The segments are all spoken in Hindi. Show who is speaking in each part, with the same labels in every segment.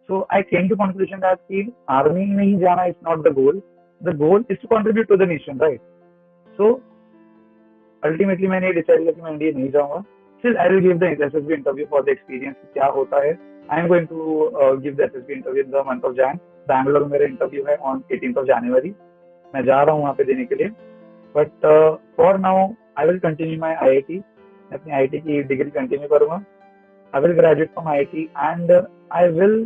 Speaker 1: So I came to conclusion that कि army में ही जाना is not the goal. The goal is to contribute to the nation, right? So ultimately मैंने डिसाइड किया कि मैं इंडिया नहीं जाऊंगा. Still I will give the SSB interview for the experience क्या होता है. I am going to give the SSB interview in the month of Jan. Bangalore में मेरा इंटरव्यू है on 18th of January. मैं जा रहा हूँ वहाँ पे देने के लिए. But for now I will continue my IIT. मैं अपनी IIT की डिग्री कंटिन्यू करूंगा. I will graduate from IIT and I will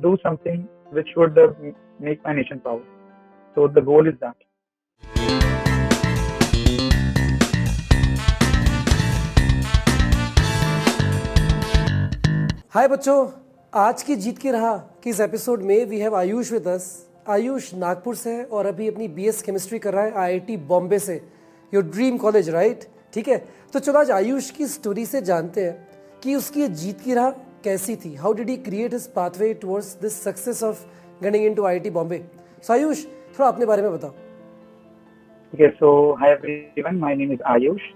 Speaker 1: do something which would make my nation proud. So the goal is that.
Speaker 2: हाय बच्चों, आज की जीत की राह के इस एपिसोड में we have Ayush with us. Ayush Nagpur से है और अभी अपनी बीएस केमिस्ट्री कर रहा है आईआईटी बॉम्बे से. Your dream college, right? ठीक है, तो चलो आज आयुष की स्टोरी से जानते हैं कि उसकी ये जीत की राह कैसी थी. How did he create his pathway towards this success of getting into IIT Bombay. So Ayush, थोड़ा अपने बारे में बताओ.
Speaker 1: Okay, so hi everyone, my name is Ayush.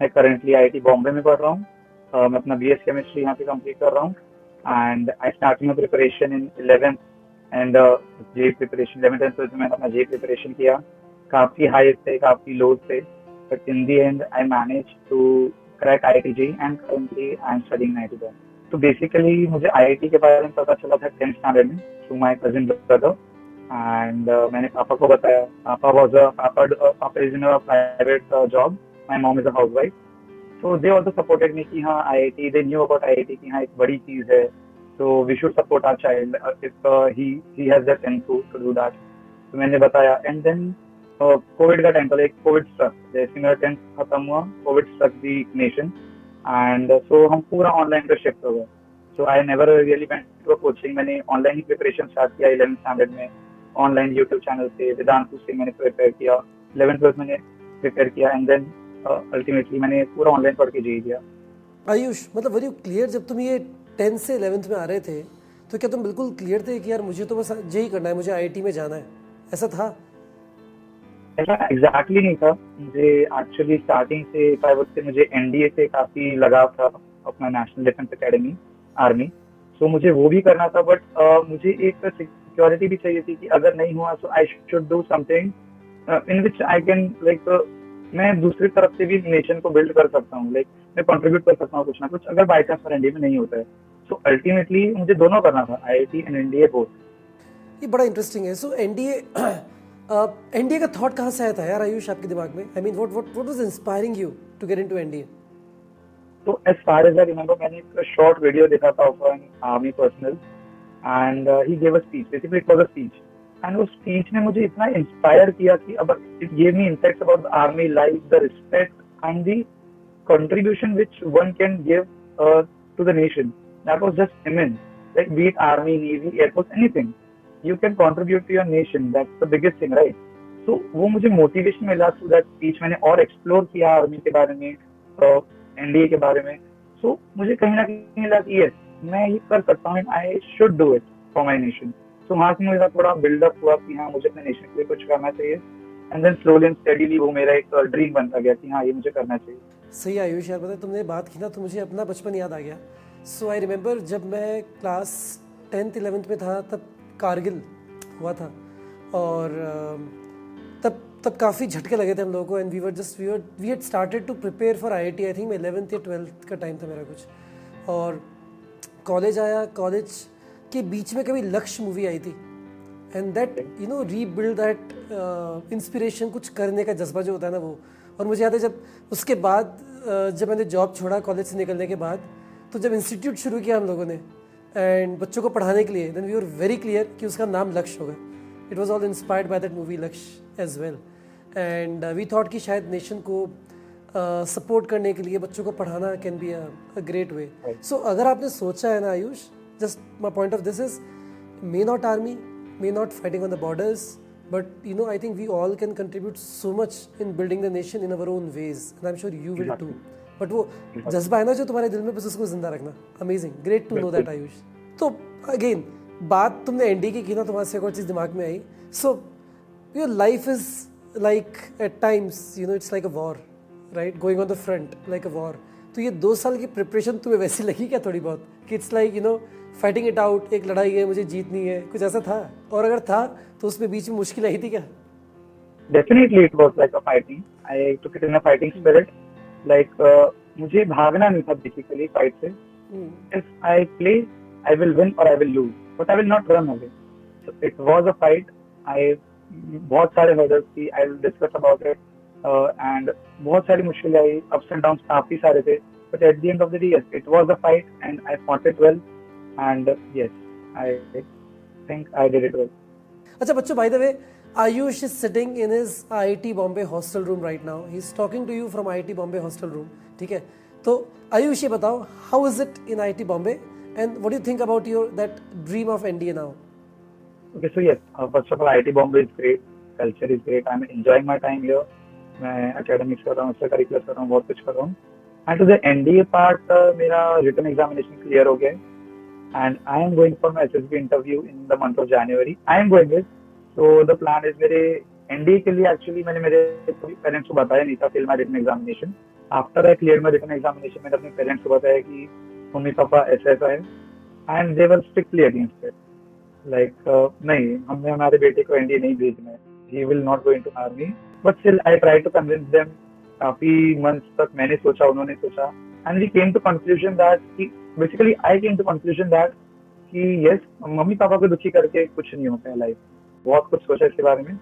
Speaker 1: मैं currently IIT बॉम्बे में पढ़ रहा हूँ. मैं अपना BS केमिस्ट्री यहाँ पे कंप्लीट कर रहा हूँ. And I started my preparation in 11th and JEE preparation 11th and 12th में मैंने अपना JEE preparation किया. काफी हाई थे, काफी लो थे, but in the end I managed to crack IIT JEE and currently I am studying in IIT Bombay. तो बेसिकली मुझे IIT के बारे में पता चला था 10th स्टैंडर्ड में through my cousin brother. And मैंने पापा को बताया. पापा is in a private job. My mom is a housewife. So they also supported me कि हाँ IIT, they knew about IIT कि हाँ एक बड़ी चीज है. So we should support our child if he has that info to do that. तो मैंने बताया and then कोविड का टाइम था, like कोविड struck. जैसे मेरा 10th खत्म हुआ, Covid struck the nation and so हम पूरा ऑनलाइन पे शिफ्ट हो गए. So I never really went to a coaching. मैंने ऑनलाइन ही प्रिपरेशन स्टार्ट किया 11th स्टैंडर्ड में. ऑनलाइन यूट्यूब चैनल से वेदांतु से मैंने प्रिपेयर किया. 11th 12th मैंने प्रिपेयर किया एंड देन अल्टीमेटली मैंने पूरा ऑनलाइन पढ़ के जी दिया.
Speaker 2: आयुष, मतलब वर यू क्लियर जब तुम ये 10th से 11th में आ रहे थे तो क्या तुम बिल्कुल क्लियर थे कि यार मुझे तो बस जेई करना है, मुझे आईआईटी में जाना है, ऐसा था?
Speaker 1: ऐसा एग्जैक्टली नहीं था. मुझे एक्चुअली स्टार्टिंग से मुझे एनडीए से काफी लगाव था, अपना नेशनल डिफेंस एकेडमी आर्मी. सो मुझे वो भी करना था बट मुझे एक सिक्योरिटी भी चाहिए थी कि अगर नहीं हुआ तो आई should do something in which I can like मैं दूसरी तरफ से भी नेशन को बिल्ड कर सकता हूँ. लाइक मैं कंट्रीब्यूट कर सकता हूँ कुछ ना कुछ अगर बाई चांस मेरा एनडीए में नहीं होता है. सो अल्टीमेटली मुझे दोनों करना था, आईआईटी एंड एनडीए बोथ.
Speaker 2: ये बड़ा इंटरेस्टिंग है. सो एनडीए का थॉट कहाँ से आया था यार आयुष आपके दिमाग में? I mean what was inspiring you to get into NDA?
Speaker 1: तो as far as I remember मैंने एक शॉर्ट वीडियो देखा था of an army personal and he gave a speech. Basically it was a speech and उस स्पीच ने मुझे इतना इंस्पायर किया कि अब it gave me insights about the army life, the respect and the contribution which one can give to the nation. That was just immense. Like be it army, navy, air force, anything. You can contribute to your nation. That's the biggest thing, right? So वो मुझे मोटिवेशन मिला थ्रू दैट स्पीच. मैंने और एक्सप्लोर किया आर्मी के बारे में, एनडीए के बारे में. सो मुझे कहीं ना कहीं लगा कि यस मैं ये कर सकता हूँ, I should do it for my nation. सो वहाँ से मुझे थोड़ा बिल्डअप हुआ कि हाँ मुझे अपने नेशन के लिए कुछ करना चाहिए and then slowly and steadily वो मेरा एक ड्रीम बनता गया कि हाँ ये मुझे करना चाहिए.
Speaker 2: सही आयुष यार, पता है तुमने बात की ना तो मुझे अपना बचपन याद आ गया. सो आई रिमेंबर जब मैं क्लास 10th 11th में था तब कारगिल हुआ था और तब काफ़ी झटके लगे थे हम लोगों को. And we had started to prepare for IIT. I think 11th या 12th का टाइम था मेरा कुछ. और कॉलेज आया, कॉलेज के बीच में कभी लक्ष्य मूवी आई थी and that rebuild that inspiration, कुछ करने का जज्बा जो होता है ना वो. और मुझे याद है जब उसके बाद जब मैंने जॉब छोड़ा कॉलेज से निकलने के बाद, तो जब इंस्टीट्यूट शुरू किया हम लोगों ने एंड बच्चों को पढ़ाने के लिए, then we were very clear कि उसका नाम लक्ष्य होगा. It was all inspired by that movie Lakshya as well. And we thought कि शायद नेशन को सपोर्ट करने के लिए बच्चों को पढ़ाना can be a great way. So अगर आपने सोचा है ना Ayush, just my point of this is may not army, may not fighting on the borders, but I think we all can contribute so much in building the nation in our own ways and I'm sure you will too. But वो जज्बा है ना जो तुम्हारे दिल में, बस उसको जिंदा रखना. Amazing, great to know that Ayush. तो अगेन बात तुमने एनडी की ना तो वहाँ से एक और चीज़ दिमाग में आई. So your life is like at times it's like a war, right? Going on the front like a war. तो ये 2 साल की प्रिपरेशन तुम्हें वैसी लगी क्या थोड़ी बहुत कि it's like fighting it out, एक लड़ाई है, मुझे जीतनी है, कुछ ऐसा था? और अगर था तो उसमें बीच में मुश्किल आई थी क्या?
Speaker 1: Definitely it was like a fighting. I took it in a fighting spirit. Like मुझे भागना नहीं था basically fight से.
Speaker 2: हम्म,
Speaker 1: If I play, I will win or I will lose, but I will not run away. So it was a fight. I बहुत सारे hurdles थी. I will discuss about it. And बहुत सारी मुश्किलें आई, ups and downs काफी सारे थे. But at the end of the day, yes, it was a fight and I fought it well. And yes, I think I did it well.
Speaker 2: अच्छा बच्चों, by the way, Ayush is sitting in his IIT Bombay hostel room right now. He is talking to you from IIT Bombay hostel room. ठीक है, तो आयुष ये बताओ, how is it in IIT Bombay and what do you think about your that dream of NDA now?
Speaker 1: Okay, so yes, first of all, IIT Bombay is great. Culture is great. I'm enjoying my time here. मैं academics कर रहा हूँ, extra curriculars कर रहा हूँ, बहुत कुछ कर रहा हूँ. And to the NDA part, मेरा written examination clear हो गया है. And I am going for my SSB interview in the month of January. I am going it. So the plan is मेरे NDA के लिए actually मैंने मेरे पेरेंट्स को बताया नहीं था till my written examination. After I cleared my written examination, मैंने अपने पेरेंट्स को बताया कि मम्मी पापा ऐसा ऐसा है. And they were strictly against it. नहीं, हमने हमारे बेटे को एनडीए नहीं भेजना है. He will not go into army. But still I try to convince them. काफी मंथ्स तक मैंने सोचा, उन्होंने सोचा, and we came to conclusion that कि basically I came to conclusion that कि यस, मम्मी पापा को दुखी करके कुछ नहीं होता है लाइफ. बहुत कुछ सोचा इसके बारे में.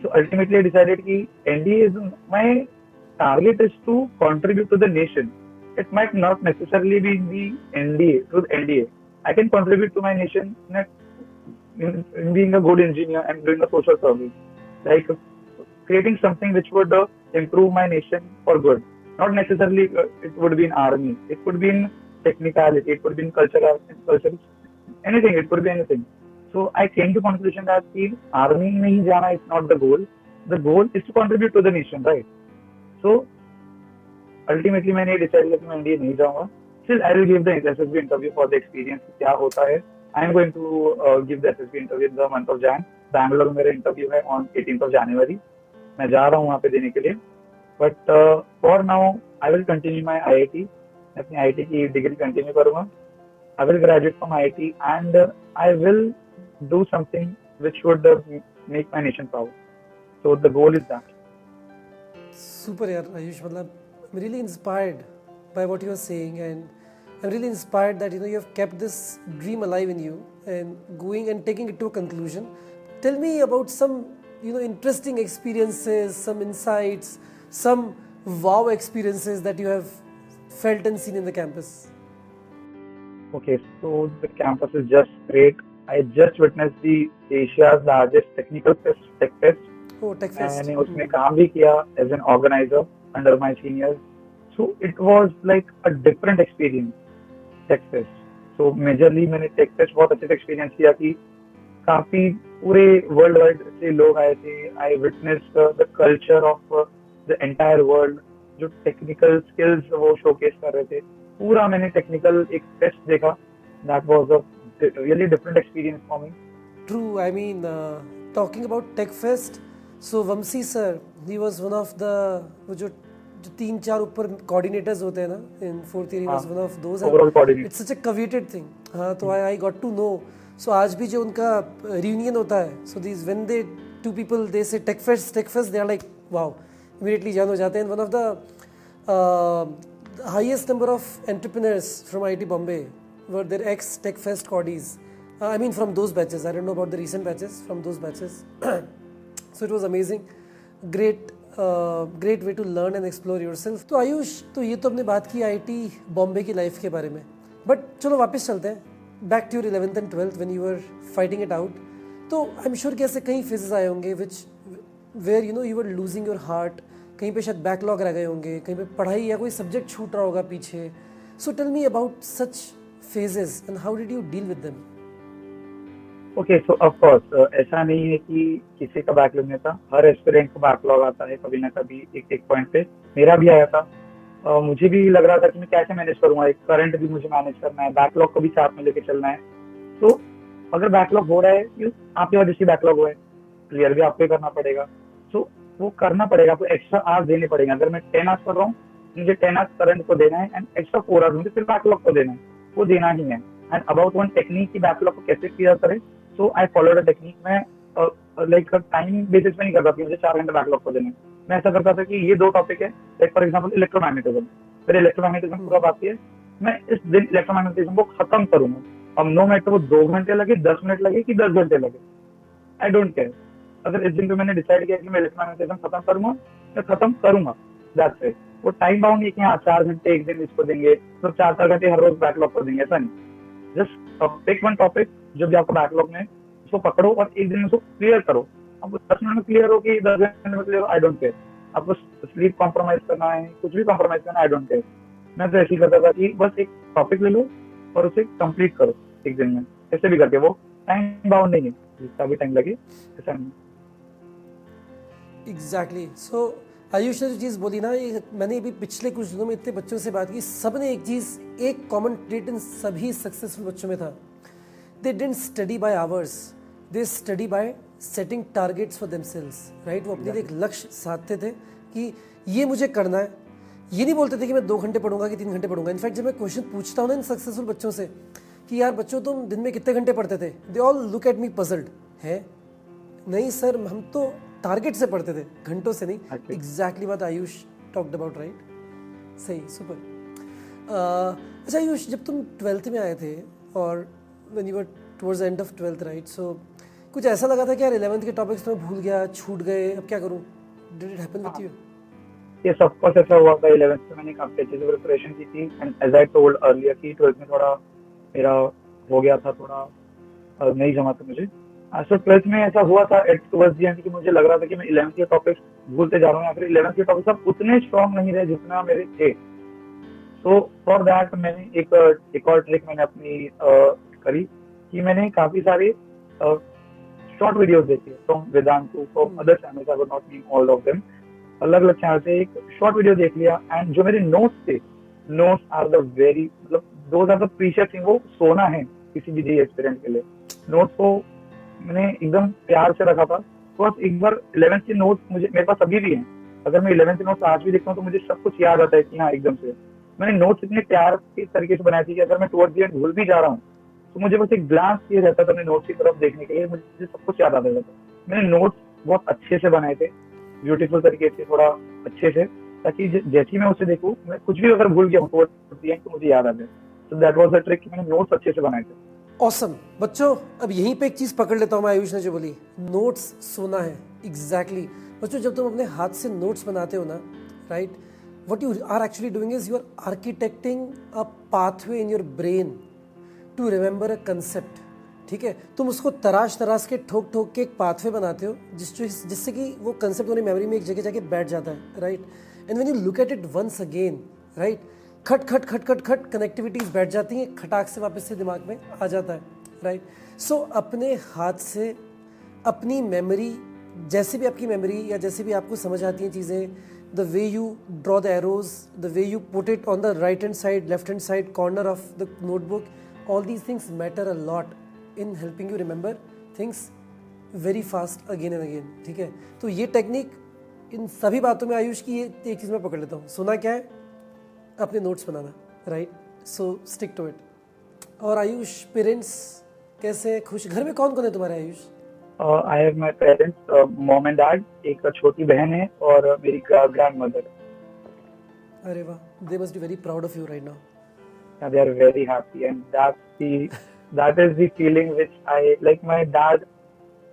Speaker 1: सो अल्टीमेटली आई डिसाइडेड कि NDA is my target is to contribute to the nation. It might not necessarily be in the NDA. Through NDA I can contribute to my nation in being a good engineer and doing a social service, like creating something which would improve my nation for good. Not necessarily it would be in army. It could be in technicality. It could be in culture, anything. It could be anything. So I came to conclusion that the army में ही जाना is not the goal. The goal is to contribute to the nation, right? So ultimately मैंने decide किया कि मैं इंडिया नहीं जाऊँगा. Still I will give the SSB interview for the experience क्या होता है. I am going to give the SSB interview in the month of Jan. Bangalore में मेरा इंटरव्यू है on 18th of January. मैं जा रहा हूँ वहाँ पे देने के लिए. But for now I will continue my IIT. मैं अपनी IIT की डिग्री कंटिन्यू करूँगा. I will graduate from IIT and I will do something which would make my nation proud. So the goal is that.
Speaker 2: Super यार आयुष, मतलब I'm really inspired by what you are saying, and I'm really inspired that you have kept this dream alive in you and going and taking it to a conclusion. Tell me about some interesting experiences, some insights, some wow experiences that you have felt and seen in the campus.
Speaker 1: Okay, so the campus is just great. I just witnessed the Asia's largest technical fest, Tech Fest.
Speaker 2: Oh, Tech Fest.
Speaker 1: मैंने उसमें काम भी किया as an organizer under my seniors. So it was like a different experience. Take fest. So majorly मैंने टेक फेस्ट बहुत अच्छे से एक्सपीरियंस किया कि काफी पूरे वर्ल्ड वाइड से लोग आए थे. I witnessed the culture of the entire world. जो टेक्निकल स्किल्स वो शोकेस कर रहे थे, पूरा मैंने टेक्निकल एक फेस्ट देखा. That was a really different experience for me.
Speaker 2: True. I mean, talking about tech fest, so Vamshi sir, he was one of the, वो जो 3-4 ऊपर कोऑर्डिनेटर्स होते हैं ना in fourth year, was one of those.
Speaker 1: Overall coordinator.
Speaker 2: It's such a coveted thing. हाँ, तो I got to know. So आज भी जो उनका रियूनियन होता है, so this when they to people they say tech fest, they are like wow, immediately जान हो जाते हैं. One of the highest number of entrepreneurs from IIT Bombay were their ex tech fest codies. I mean from those batches. I don't know about the recent batches, from those batches. So it was amazing. Great way to learn and explore yourself. तो आयुष, तो ये तो हमने बात की आईआईटी बॉम्बे की लाइफ के बारे में, बट चलो वापस चलते हैं back to your 11th and 12th when you were fighting it out. तो आई एम श्योर कि ऐसे कई फेजेस आए होंगे which where you were losing your heart. कहीं पे शायद बैकलॉग रह गए होंगे, कहीं पे पढ़ाई या कोई सब्जेक्ट छूट रहा होगा पीछे. So tell me about such phases and how did you deal with them?
Speaker 1: Okay, so of course ऐसा नहीं है कि किसी का बैकलॉग नहीं था. हर एस्पिरेंट को बैकलॉग आता है कभी ना कभी. एक पॉइंट पे मेरा भी आया था. मुझे भी लग रहा था कि मैं कैसे मैनेज करूंगा. एक करंट भी मुझे मैनेज करना है, बैकलॉग को भी साथ में लेके चलना है. तो अगर बैकलॉग हो रहा है, आपकी वजह से बैकलॉग हुआ है, क्लियर भी आपको करना पड़ेगा. सो वो करना पड़ेगा, आपको एक्स्ट्रा आवर्स देने पड़ेंगे. अगर मैं 10 आवर्स कर रहा हूँ, मुझे 10 आवर्स करंट को देना है एंड एक्स्ट्रा 4 आवर्स मुझे फिर बैकलॉग को देना है. वो देना ही है. एंड अबाउट वन टेक्निक की बैकलॉग को कैसे क्लियर करें. सो आई फॉलोड अ टेक्निक. मैं लाइक टाइम बेसिस पे नहीं करता कि मुझे 4 घंटे बैकलॉग को देने. मैं ऐसा करता था कि ये 2 टॉपिक है, लाइक फॉर एग्जाम्पल इलेक्ट्रोमैग्नेटिज्म. फिर इलेक्ट्रोमैग्नेटिज्म पूरा बाकी है, मैं इस दिन इलेक्ट्रोमैग्नेटिज्म को खत्म करूंगा. अब नो मैटर वो 2 घंटे लगे, 10 मिनट लगे कि 10 घंटे लगे, आई डोंट केयर. अगर इस दिन पे मैंने डिसाइड किया कि मैं इलेक्ट्रोमैग्नेटिज्म खत्म करूंगा, मैं खत्म करूंगा. That's it. वो टाइम बाउंड नहीं कि हाँ 4 घंटे एक दिन इसको देंगे, तो 4 4 घंटे हर रोज बैकलॉग को देंगे, ऐसा नहीं. जस्ट पिक वन टॉपिक जो भी आपको बैकलॉग में, उसको पकड़ो और एक दिन में उसको क्लियर करो. आपको 10 मिनट में क्लियर हो कि 10 घंटे में क्लियर हो, आई डोंट केयर. आपको स्लीप कॉम्प्रोमाइज करना है, कुछ भी कॉम्प्रोमाइज करना है, आई डोंट केयर. मैं तो ऐसे ही करता था कि बस एक टॉपिक ले लो और उसे कंप्लीट करो एक दिन में. ऐसे भी करके, वो टाइम बाउंड नहीं है, जितना भी टाइम लगे, ऐसा नहीं.
Speaker 2: एग्जैक्टली. सो आयुष ने जो चीज़ बोली ना, ये मैंने अभी पिछले कुछ दिनों में इतने बच्चों से बात की, सब ने एक चीज़, एक कॉमन ट्रेट इन सभी सक्सेसफुल बच्चों में था. They didn't study bye hours, they study bye setting targets for themselves, right. वो अपने लिए एक लक्ष्य साधते थे कि ये मुझे करना है. ये नहीं बोलते थे कि मैं 2 घंटे पढ़ूंगा कि 3 घंटे पढ़ूंगा. इनफैक्ट जब मैं क्वेश्चन पूछता हूँ ना इन सक्सेसफुल बच्चों से कि यार बच्चों तुम दिन में कितने घंटे पढ़ते थे, they all look at me puzzled. है नहीं सर, हम तो टारगेट से पढ़ते थे, घंटों से नहीं. Exactly what Ayush talked about, right. सही, सुपर. अच्छा आयुष, जब तुम 12th में आए थे और when you were towards the end of 12th, right, so कुछ ऐसा लगा था कि यार 11th के टॉपिक्स मैं भूल गया, छूट गए, अब क्या करूँ? Did it happen with you?
Speaker 1: ये सब कुछ ऐसा हुआ था. 11th में मैंने काफी अच्छे से प्रिपरेशन की थी, and as I told earlier कि 12th में थोड़ा मेरा हो गया था, थोड़ा नहीं जमा था मुझे. सो 12th में ऐसा हुआ था एट टुवर्ड्स द एंड कि मुझे लग रहा था कि मैं 11th के टॉपिक्स भूलते जा रहा हूँ, या फिर 11th के टॉपिक्स अब उतने स्ट्रॉन्ग नहीं रहे जितना मेरे थे. सो फॉर दैट मैंने एक और ट्रिक मैंने अपनी करी कि मैंने काफी सारे शॉर्ट वीडियोस देखे from Vedantu, from other channels, I would not name all of them. अलग अलग चैनल से एक शॉर्ट वीडियो देख लिया, एंड जो मेरे नोट्स थे, नोट्स आर द वेरी, मतलब those are the precious thing. वो सोना है किसी भी एस्पिरेंट के लिए. नोट्स को मैंने एकदम प्यार से रखा था. तो बस एक बार 11th के नोट्स मुझे, मेरे पास अभी भी हैं. अगर मैं 11th के नोट्स आज भी देखता हूँ तो मुझे सब कुछ याद आता है कि हाँ एकदम से. मैंने नोट्स इतने प्यार के तरीके से बनाए थे कि अगर मैं टुवर्ड्स द एंड भूल भी जा रहा हूँ तो मुझे बस एक ग्लांस किया रहता था अपने नोट्स की तरफ देखने के लिए, मुझे सब कुछ याद आ जाता था. मैंने नोट्स बहुत अच्छे से बनाए थे, ब्यूटीफुल तरीके से, थोड़ा अच्छे से, ताकि जैसे ही मैं उसे देखूं, मैं कुछ भी अगर भूल गया हूँ तो मुझे याद आ जाए. So that was the trick कि मैंने नोट्स अच्छे से बनाए थे.
Speaker 2: ऑसम. बच्चों अब यहीं पे एक चीज़ पकड़ लेता हूँ मैं, आयुष ने जो बोली, नोट्स सोना है. एग्जैक्टली. बच्चों जब तुम अपने हाथ से नोट्स बनाते हो ना, right, what you are actually doing is you are architecting a pathway in your brain to remember a concept. ठीक है, तुम उसको तराश तराश के ठोक ठोक के एक पाथवे बनाते हो जिससे कि वो कंसेप्ट तुम्हारी मेमोरी में एक जगह जाके बैठ जाता है, right. And when you look at it once again, right, खट खट खट खट खट कनेक्टिविटीज बैठ जाती हैं, खटाक से वापस से दिमाग में आ जाता है, राइट. सो अपने हाथ से अपनी मेमोरी, जैसे भी आपकी मेमोरी या जैसे भी आपको समझ आती हैं चीज़ें, the way you draw the arrows, the way you put it on the right hand side, left hand side corner of the notebook, all these things matter a lot in helping you remember things very fast again and again. ठीक है, तो ये टेक्निक इन सभी बातों में आयुष की, ये एक चीज़ मैं पकड़ लेता हूँ, सुना क्या है, अपने नोट्स बनाना, right. So stick to it. और आयुष, पेरेंट्स कैसे, खुश? घर में कौन कौन है तुम्हारे Ayush?
Speaker 1: I have my parents, mom and dad, एक छोटी बहन है और मेरी grandmother.
Speaker 2: अरे वाह, they must be very proud of you right now.
Speaker 1: Yeah, they are very happy, and that is the feeling which I like. My dad,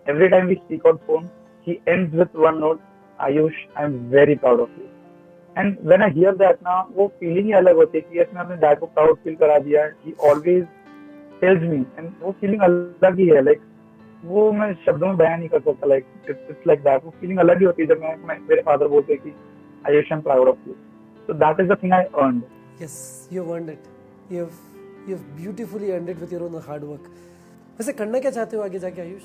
Speaker 1: every time we speak on phone, he ends with one note: Ayush, I am very proud of you. And when I hear that now, वो feeling ही अलग होती है कि yes, मैं अपने dad को proud feel करा दिया. He always tells me, and वो feeling अलग ही है, like वो मैं शब्दों में बयान नहीं कर सकता. Like it's like that. वो फीलिंग अलग ही होती है जब मैं मेरे फादर बोलते हैं कि Ayush, I am proud of you. So that is the thing I earned.
Speaker 2: Yes, you've earned it. You've beautifully earned it with your own hard work. वैसे करना क्या चाहते हो आगे जाके आयुष?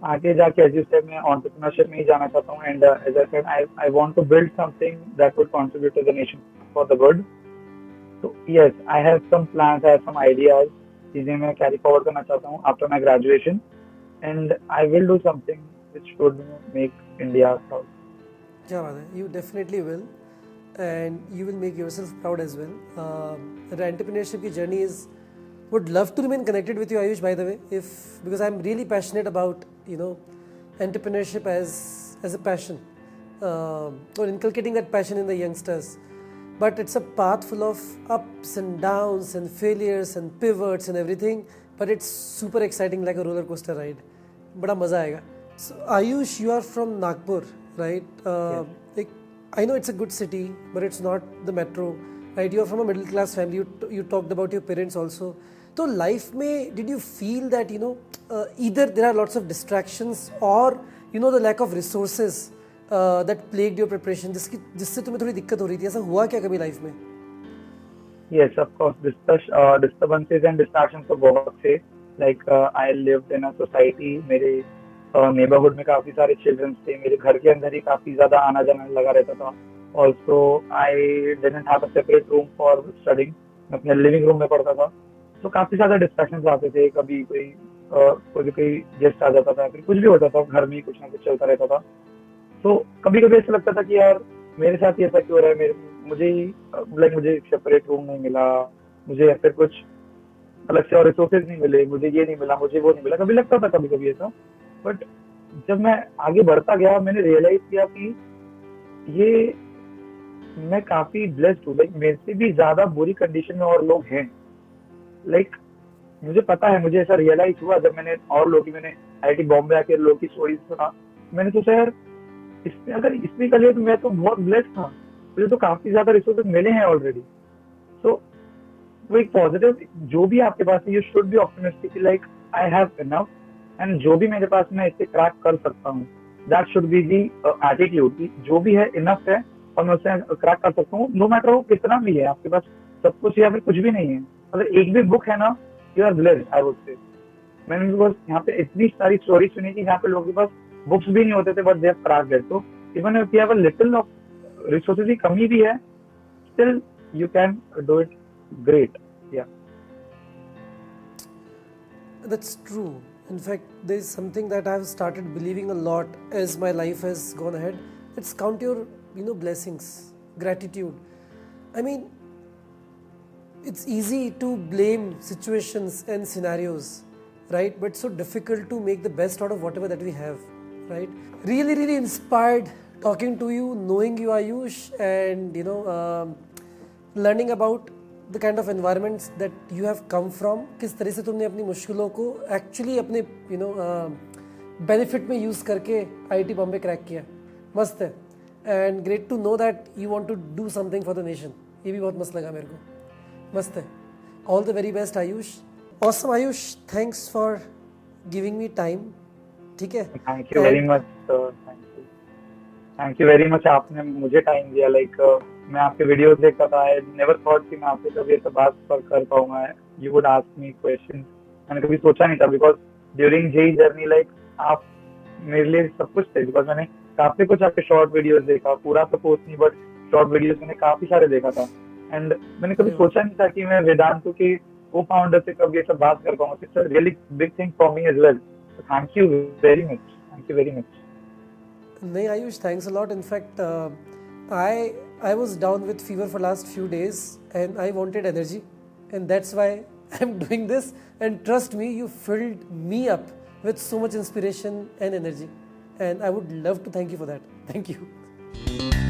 Speaker 1: आगे जाके एज यू सेड, मैं एंटरप्रेन्योरशिप में ही जाना चाहता हूँ. And as I said, I want to build something that would contribute to the nation for the good. तो yes, I have some plans, I have some ideas, चीजें मैं कैरी फॉरवर्ड करना चाहता हूँ after my graduation. And I will do something which would make India proud.
Speaker 2: क्या बात है, you definitely will, and you will make yourself proud as well. The entrepreneurship की journey is would love to remain connected with you, Ayush, by the way, if because I'm really passionate about entrepreneurship as a passion, or inculcating that passion in the youngsters. But it's a path full of ups and downs and failures and pivots and everything. But it's super exciting, like a roller coaster ride. बड़ा मजा आएगा. So Ayush, you are from Nagpur, right? Like, I know it's a good city, but it's not the metro, right? You are from a middle class family. You talked about your parents also. So life में did you feel that either there are lots of distractions or the lack of resources that plagued your preparation, जिससे तुम्हें थोड़ी दिक्कत हो रही थी? ऐसा हुआ क्या कभी लाइफ में?
Speaker 1: Yes, of course, disturbances and distractions तो बहुत थे. Like I lived in a society. मेरे neighborhood में काफी सारे children थे. मेरे घर के अंदर ही काफी ज्यादा आना जाना लगा रहता था. Also, I didn't have a separate room for studying. मैं अपने living room में पढ़ता था. तो काफी ज्यादा distractions आते थे. कभी कोई गेस्ट आ जाता था, फिर कुछ भी होता था, घर में ही कुछ ना कुछ चलता रहता था. तो कभी कभी ऐसा लगता था कि यार मेरे साथ ही ऐसा क्यों हो रहा है, मुझे सेपरेट रूम नहीं मिला, मुझे या फिर कुछ अलग से और रिसोर्सेज नहीं मिले, मुझे ये नहीं मिला, मुझे वो नहीं मिला. कभी लगता था कभी कभी ऐसा. बट जब मैं आगे बढ़ता गया, मैंने रियलाइज किया कि ये मैं काफी ब्लेस्ड हूँ. लाइक मेरे से भी ज्यादा बुरी कंडीशन में और लोग हैं. लाइक मुझे पता है, मुझे ऐसा रियलाइज हुआ जब मैंने आईआईटी बॉम्बे आके लोगों की स्टोरीज सुना. मैंने सोचा यार अगर इसमें कर लिया तो मैं तो बहुत ब्लेस्ड था, मुझे तो काफी ज्यादा रिसोर्सेज मिले हैं ऑलरेडी. सो वो एक पॉजिटिव, जो भी आपके पास है, you should be optimistic, like I have enough, and जो भी मेरे पास मैं इसे क्रैक कर सकता हूँ. That should be the attitude की जो भी है इनफ है और मैं उसे क्रैक कर सकता हूँ. नो मैटर वो कितना भी है आपके पास, सब कुछ या फिर कुछ भी नहीं है, अगर एक भी बुक है ना, you are blessed, I would say. मैंने बिकॉज यहाँ पे इतनी सारी स्टोरी सुनी थी जहाँ पे लोगों के पास बुक्स भी नहीं होते थे, but they have cracked it. तो even if you have a little of resources की कमी भी है, still you can do it great. या
Speaker 2: That's true. In fact, there is something that I have started believing a lot as my life has gone ahead. It's count your, blessings, gratitude. I mean, it's easy to blame situations and scenarios, right? But so difficult to make the best out of whatever that we have, right? Really, really inspired talking to you, knowing you, Ayush, and learning about the kind of environments that you have come from. किस तरह से तुमने अपनी मुश्किलों को actually अपने benefit में use करके IIT बॉम्बे क्रैक किया. मस्त है. And great to know that you want to do something for the nation. ये भी बहुत मस्त लगा मेरे को. मस्त है. All the very best, Ayush. Awesome, Ayush. Thanks for giving me time. ठीक है.
Speaker 1: Thank you very much. Thank you very much. आपने मुझे टाइम दिया. लाइक मैं आपके वीडियोस देखता था. आई नेवर थॉट कि मैं आपसे कभी ऐसा बात कर पाऊंगा. You would ask me questions. मैंने कभी सोचा नहीं था, because during JEE journey like आप मेरे लिए सब कुछ थे. बिकॉज मैंने काफी कुछ आपके शॉर्ट वीडियोस देखा, पूरा तो पोस्ट नहीं बट शॉर्ट वीडियोस मैंने काफी सारे देखा था. एंड मैंने कभी सोचा नहीं था कि मैं वेदांतु के को फाउंडर से कभी ऐसा बात कर पाऊंगा. It's a really big thing for me as well. Thank you very much. Thank you very much.
Speaker 2: नहीं Ayush, thanks a lot. In fact, I was down with fever for last few days and I wanted energy, and that's why I'm doing this. And trust me, you filled me up with so much inspiration and energy, and I would love to thank you for that. Thank you.